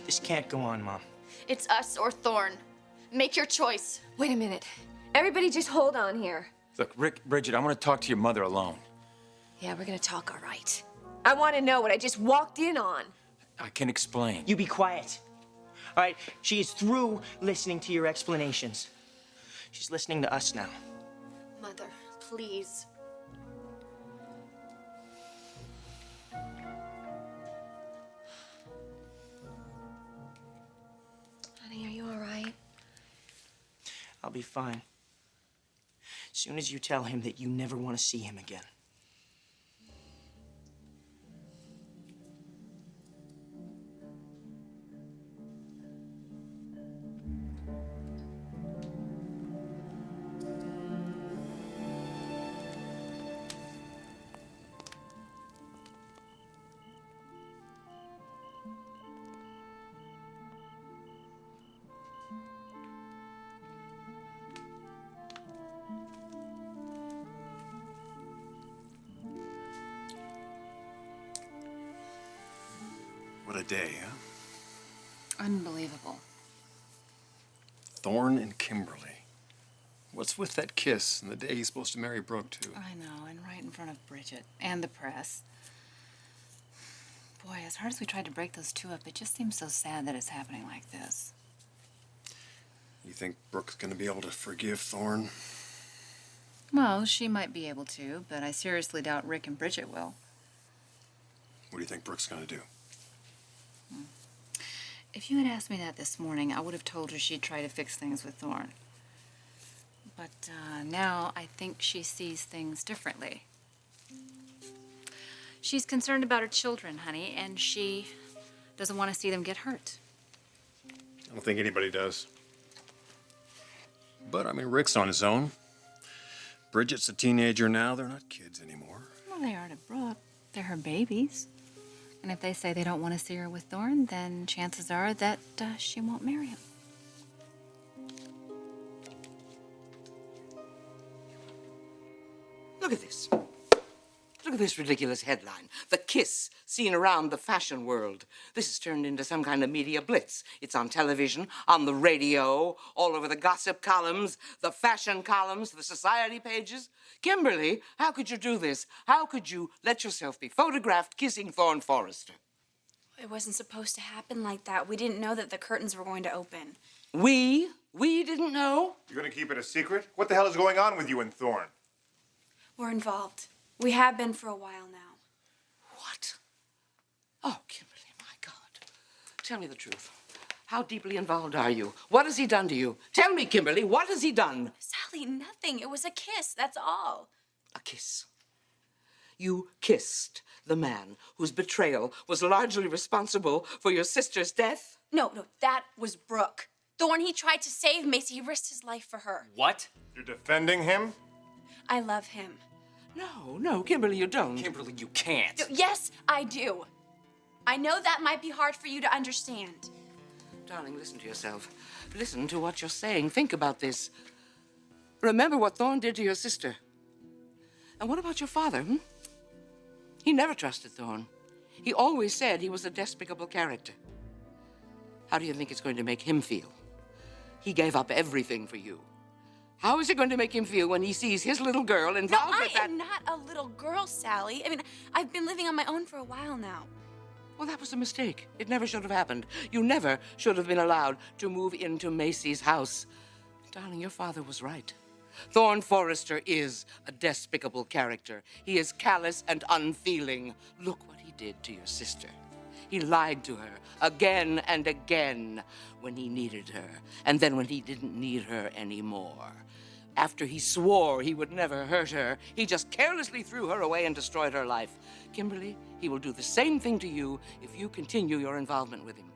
This can't go on, Mom. It's us or Thorne. Make your choice. Wait a minute. Everybody just hold on here. Look, Rick, Bridget, I want to talk to your mother alone. Yeah, we're gonna talk, all right. I want to know what I just walked in on. I can explain. You be quiet. All right, she is through listening to your explanations. She's listening to us now. Mother, please. Honey, are you all right? I'll be fine. As soon as you tell him that you never want to see him again. What a day, huh? Unbelievable. Thorne and Kimberly. What's with that kiss and the day he's supposed to marry Brooke, too? I know, and right in front of Bridget and the press. Boy, as hard as we tried to break those two up, it just seems so sad that it's happening like this. You think Brooke's gonna be able to forgive Thorne? Well, she might be able to, but I seriously doubt Rick and Bridget will. What do you think Brooke's gonna do? If you had asked me that this morning, I would have told her she'd try to fix things with Thorne. But now I think she sees things differently. She's concerned about her children, honey, and she doesn't want to see them get hurt. I don't think anybody does. But, I mean, Rick's on his own. Bridget's a teenager now. They're not kids anymore. Well, they are to Brooke. They're her babies. And if they say they don't want to see her with Thorne, then chances are that she won't marry him. Look at this. Look at this ridiculous headline. The kiss seen around the fashion world. This has turned into some kind of media blitz. It's on television, on the radio, all over the gossip columns, the fashion columns, the society pages. Kimberly, how could you do this? How could you let yourself be photographed kissing Thorne Forrester? It wasn't supposed to happen like that. We didn't know that the curtains were going to open. We didn't know? You're gonna keep it a secret? What the hell is going on with you and Thorne? We're involved. We have been for a while now. What? Oh, Kimberly, my God. Tell me the truth. How deeply involved are you? What has he done to you? Tell me, Kimberly, what has he done? Sally, nothing. It was a kiss, that's all. A kiss. You kissed the man whose betrayal was largely responsible for your sister's death? No, that was Brooke. Thorne, he tried to save Macy. He risked his life for her. What? You're defending him? I love him. No, Kimberly, you don't. Kimberly, you can't. Yes, I do. I know that might be hard for you to understand. Darling, listen to yourself. Listen to what you're saying. Think about this. Remember what Thorne did to your sister. And what about your father, He never trusted Thorne. He always said he was a despicable character. How do you think it's going to make him feel? He gave up everything for you. How is it going to make him feel when he sees his little girl involved with that? No, I am not a little girl, Sally. I mean, I've been living on my own for a while now. Well, that was a mistake. It never should have happened. You never should have been allowed to move into Macy's house. Darling, your father was right. Thorne Forrester is a despicable character. He is callous and unfeeling. Look what he did to your sister. He lied to her again and again when he needed her, and then when he didn't need her anymore. After he swore he would never hurt her, he just carelessly threw her away and destroyed her life. Kimberly, he will do the same thing to you if you continue your involvement with him.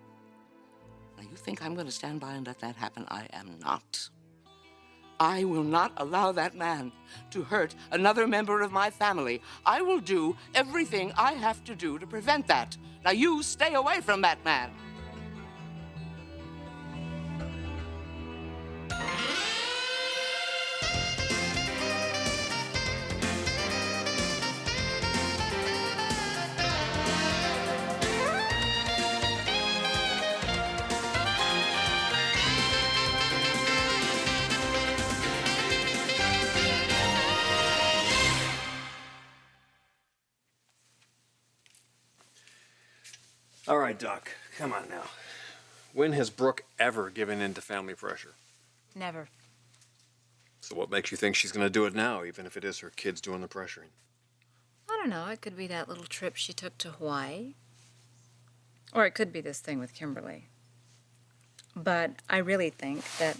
Now, you think I'm going to stand by and let that happen? I am not. I will not allow that man to hurt another member of my family. I will do everything I have to do to prevent that. Now, you stay away from that man. All right, Doc, come on now. When has Brooke ever given in to family pressure? Never. So what makes you think she's going to do it now, even if it is her kids doing the pressuring? I don't know. It could be that little trip she took to Hawaii. Or it could be this thing with Kimberly. But I really think that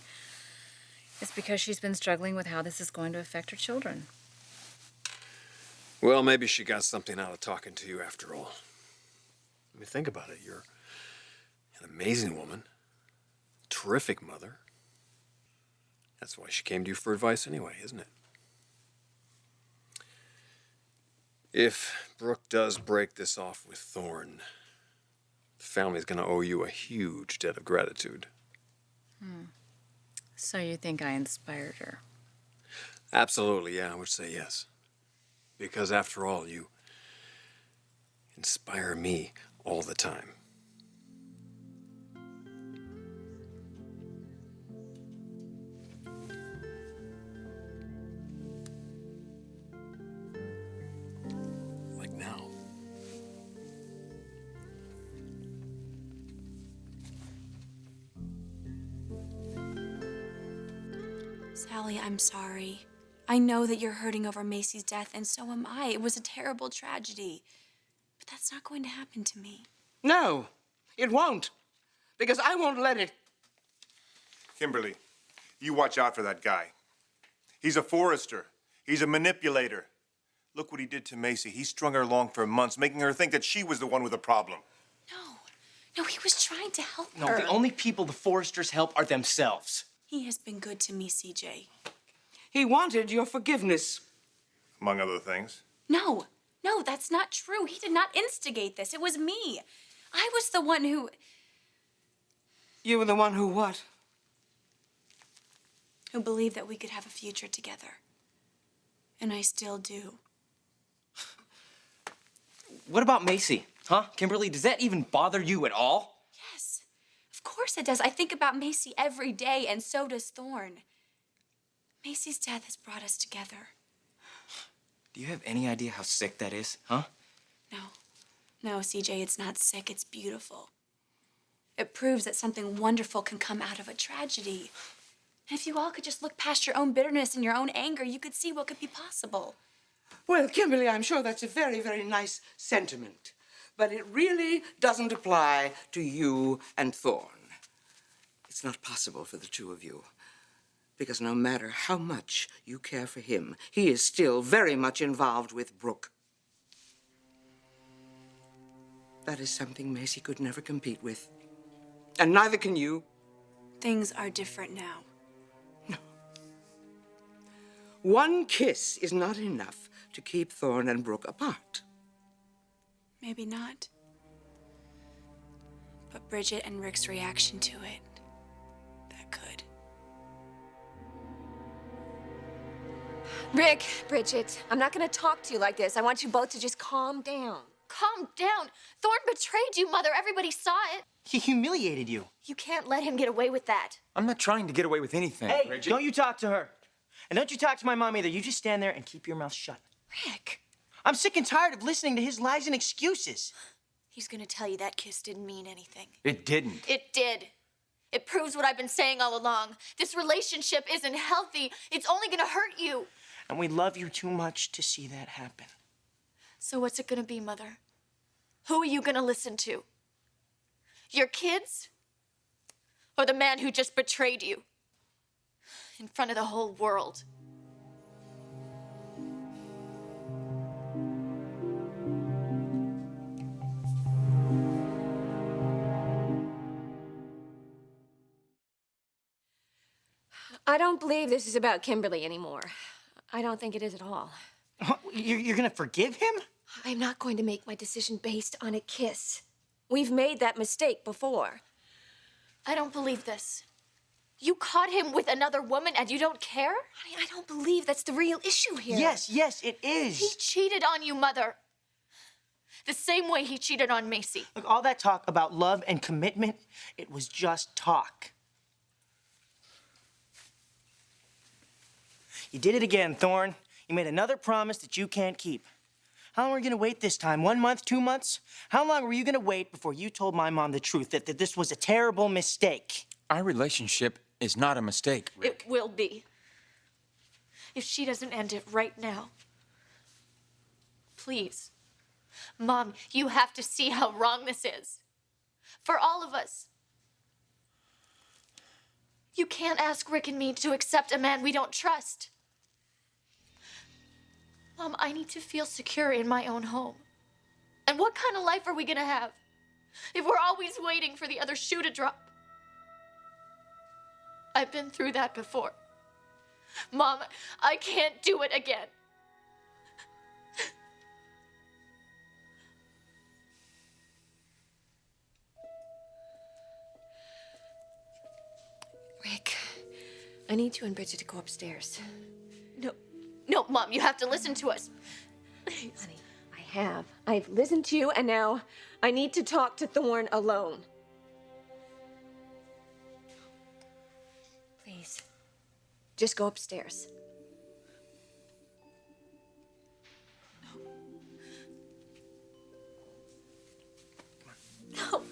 it's because she's been struggling with how this is going to affect her children. Well, maybe she got something out of talking to you after all. I mean, think about it. You're an amazing woman, terrific mother. That's why she came to you for advice anyway, isn't it? If Brooke does break this off with Thorne, the family's going to owe you a huge debt of gratitude. So you think I inspired her? Absolutely, yeah, I would say yes. Because after all, you inspire me all the time. Like now. Sally, I'm sorry. I know that you're hurting over Macy's death, and so am I. It was a terrible tragedy. But that's not going to happen to me. No, it won't. Because I won't let it. Kimberly, you watch out for that guy. He's a forester. He's a manipulator. Look what he did to Macy. He strung her along for months, making her think that she was the one with the problem. No, he was trying to help No, her. the only people the Forresters help are themselves. He has been good to me, CJ. He wanted your forgiveness. Among other things. No, that's not true. He did not instigate this. It was me. I was the one who... You were the one who what? who believed that we could have a future together. And I still do. What about Macy? Huh? Kimberly, does that even bother you at all? Yes, of course it does. I think about Macy every day, and so does Thorne. Macy's death has brought us together. Do you have any idea how sick that is, huh? No, CJ, it's not sick, it's beautiful. It proves that something wonderful can come out of a tragedy. And if you all could just look past your own bitterness and your own anger, you could see what could be possible. Well, Kimberly, I'm sure that's a very, very nice sentiment. But it really doesn't apply to you and Thorne. It's not possible for the two of you. Because no matter how much you care for him, he is still very much involved with Brooke. That is something Macy could never compete with. And neither can you. Things are different now. One kiss is not enough to keep Thorne and Brooke apart. Maybe not. But Bridget and Rick's reaction to it, that could. Rick, Bridget, I'm not gonna talk to you like this. I want you both to just calm down. Calm down. Thorne betrayed you, Mother. Everybody saw it. He humiliated you. You can't let him get away with that. I'm not trying to get away with anything. Hey, Bridget. don't you talk to her. And don't you talk to my mom either. You just stand there and keep your mouth shut. Rick! I'm sick and tired of listening to his lies and excuses. He's gonna tell you that kiss didn't mean anything. It didn't. It did. It proves what I've been saying all along. This relationship isn't healthy. It's only gonna hurt you. And we love you too much to see that happen. So what's it gonna be, Mother? Who are you gonna listen to? Your kids? Or the man who just betrayed you? In front of the whole world. I don't believe this is about Kimberly anymore. I don't think it is at all. You're gonna forgive him? I'm not going to make my decision based on a kiss. We've made that mistake before. I don't believe this. You caught him with another woman and you don't care? I don't believe that's the real issue here. Yes, it is. He cheated on you, Mother. The same way he cheated on Macy. Look, all that talk about love and commitment, it was just talk. You did it again, Thorne. You made another promise that you can't keep. How long are we gonna wait this time? 1 month, 2 months? How long were you gonna wait before you told my mom the truth, that this was a terrible mistake? Our relationship is not a mistake, Rick. It will be. If she doesn't end it right now. Please. Mom, you have to see how wrong this is. For all of us. You can't ask Rick and me to accept a man we don't trust. Mom, I need to feel secure in my own home. And what kind of life are we gonna have if we're always waiting for the other shoe to drop? I've been through that before. Mom, I can't do it again. Rick, I need you and Bridget to go upstairs. No, Mom, you have to listen to us. Honey, I have. I've listened to you, and now I need to talk to Thorne alone. Please, just go upstairs. No.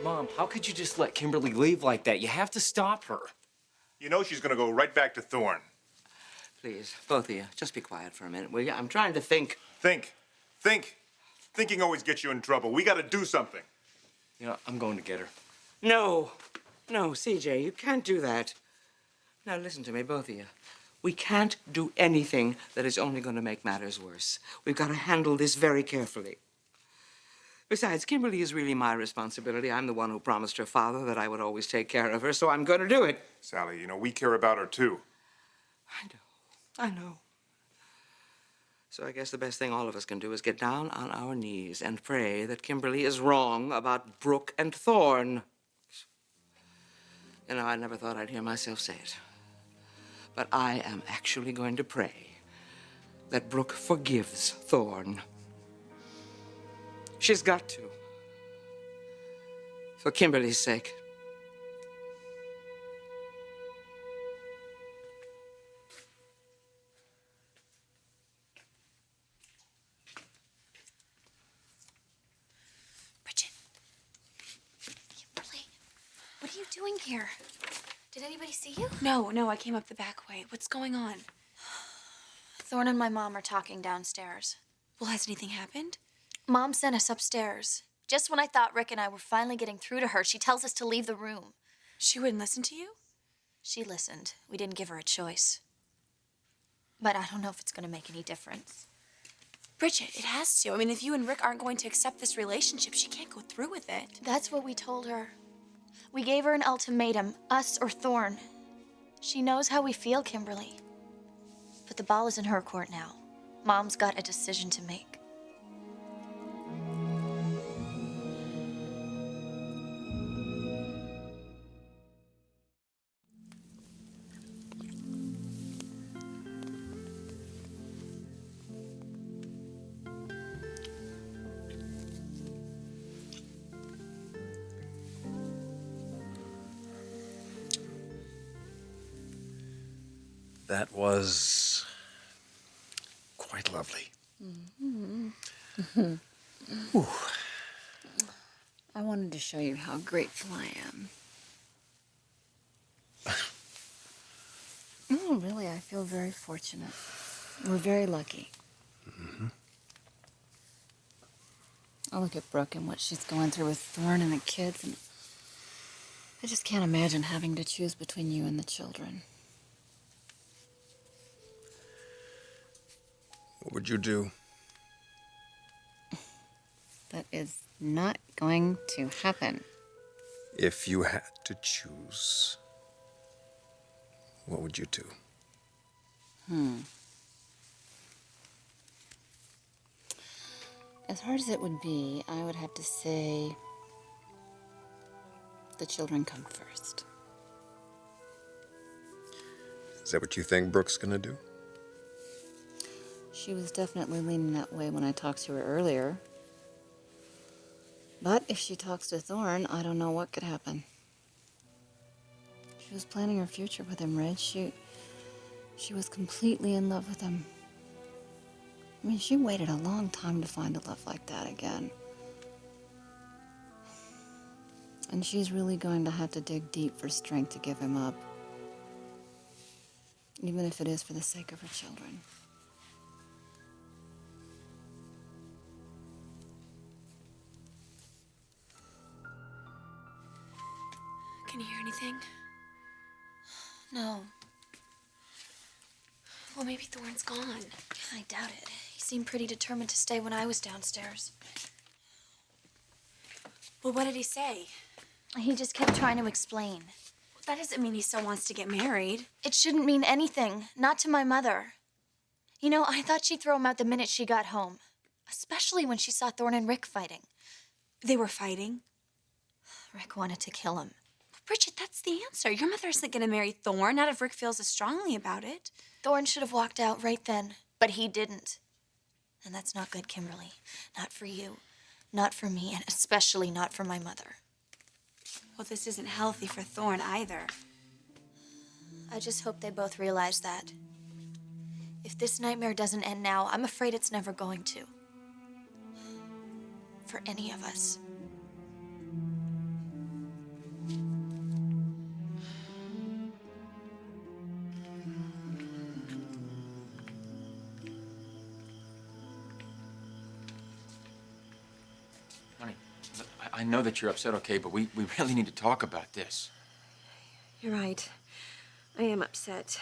Mom, how could you just let Kimberly leave like that? You have to stop her. You know she's gonna go right back to Thorne. Please, both of you, just be quiet for a minute, will you? I'm trying to think. Think. Thinking always gets you in trouble. We gotta do something. You know, I'm going to get her. No, CJ, you can't do that. Now listen to me, both of you. We can't do anything that is only going to make matters worse. We've got to handle this very carefully. Besides, Kimberly is really my responsibility. I'm the one who promised her father that I would always take care of her, so I'm going to do it. Sally, you know, we care about her too. I know. So I guess the best thing all of us can do is get down on our knees and pray that Kimberly is wrong about Brooke and Thorne. You know, I never thought I'd hear myself say it. But I am actually going to pray that Brooke forgives Thorne. She's got to. For Kimberly's sake. Bridget. Kimberly, what are you doing here? Did anybody see you? No, I came up the back way. What's going on? Thorne and my mom are talking downstairs. Well, has anything happened? Mom sent us upstairs. Just when I thought Rick and I were finally getting through to her, she tells us to leave the room. She wouldn't listen to you? She listened. We didn't give her a choice. But I don't know if it's going to make any difference. Bridget, it has to. I mean, if you and Rick aren't going to accept this relationship, she can't go through with it. That's what we told her. We gave her an ultimatum, us or Thorne. She knows how we feel, Kimberly. But the ball is in her court now. Mom's got a decision to make. That was quite lovely. I wanted to show you how grateful I am. No, really, I feel very fortunate. We're very lucky. I look at Brooke and what she's going through with Thorne and the kids, and I just can't imagine having to choose between you and the children. What would you do? That is not going to happen. If you had to choose, what would you do? As hard as it would be, I would have to say the children come first. Is that what you think Brooke's gonna do? She was definitely leaning that way when I talked to her earlier. But if she talks to Thorne, I don't know what could happen. She was planning her future with him, Reg. She was completely in love with him. I mean, she waited a long time to find a love like that again. And she's really going to have to dig deep for strength to give him up. Even if it is for the sake of her children. Can you hear anything? No. Well, maybe Thorne's gone. I doubt it. He seemed pretty determined to stay when I was downstairs. Well, what did he say? He just kept trying to explain. Well, that doesn't mean he still wants to get married. It shouldn't mean anything, not to my mother. You know, I thought she'd throw him out the minute she got home, especially when she saw Thorne and Rick fighting. They were fighting? Rick wanted to kill him. Bridget, that's the answer. Your mother isn't going to marry Thorne, not if Rick feels as strongly about it. Thorne should have walked out right then, but he didn't. And that's not good, Kimberly. Not for you, not for me, and especially not for my mother. Well, this isn't healthy for Thorne either. I just hope they both realize that. If this nightmare doesn't end now, I'm afraid it's never going to. For any of us. Honey, look, I know that you're upset, okay, but we really need to talk about this. You're right. I am upset.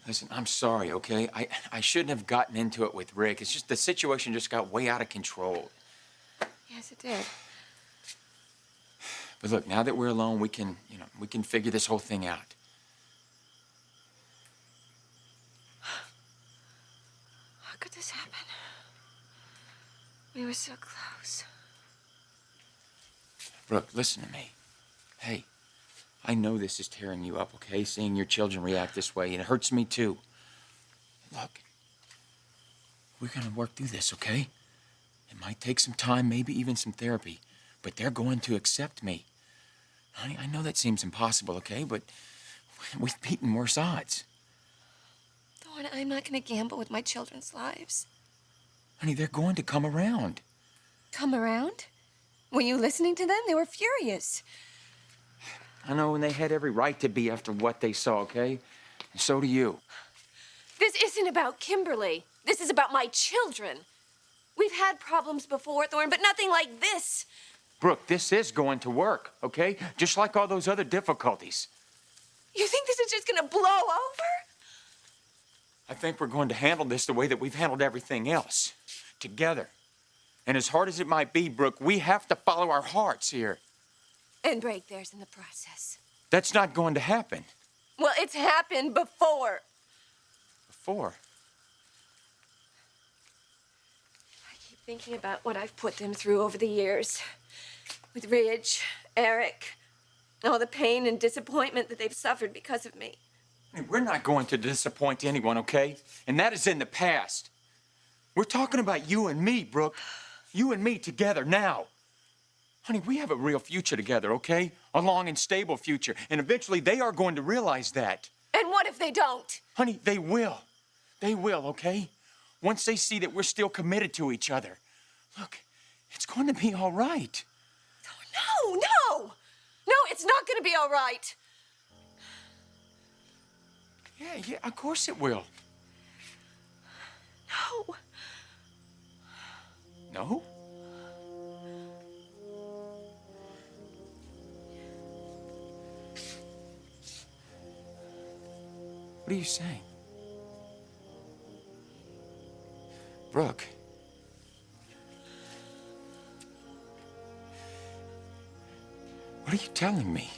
Listen, I'm sorry, okay? I shouldn't have gotten into it with Rick. It's just the situation just got way out of control. Yes, it did. But look, now that we're alone, we can figure this whole thing out. How could this happen? We were so close. Brooke, listen to me. Hey, I know this is tearing you up, okay? Seeing your children react this way, and it hurts me too. Look, we're gonna work through this, okay? It might take some time, maybe even some therapy, but they're going to accept me. Honey, I know that seems impossible, okay? But we've beaten worse odds. Thorne, I'm not going to gamble with my children's lives. Honey, they're going to come around. Come around? Were you listening to them? They were furious. I know, and they had every right to be after what they saw, okay? And so do you. This isn't about Kimberly. This is about my children. We've had problems before, Thorne, but nothing like this. Brooke, this is going to work, okay? Just like all those other difficulties. You think this is just gonna blow over? I think we're going to handle this the way that we've handled everything else. Together. And as hard as it might be, Brooke, we have to follow our hearts here. And break theirs in the process. That's not going to happen. Well, it's happened before. Before. I keep thinking about what I've put them through over the years. With Ridge, Eric, all the pain and disappointment that they've suffered because of me. I mean, we're not going to disappoint anyone, okay? And that is in the past. We're talking about you and me, Brooke. You and me together now. Honey, we have a real future together, okay? A long and stable future. And eventually they are going to realize that. And what if they don't? Honey, they will. They will, okay? Once they see that we're still committed to each other. Look, it's going to be all right. No, no! No, it's not gonna be all right. Yeah, of course it will. No. No? What are you saying? Brooke. What are you telling me?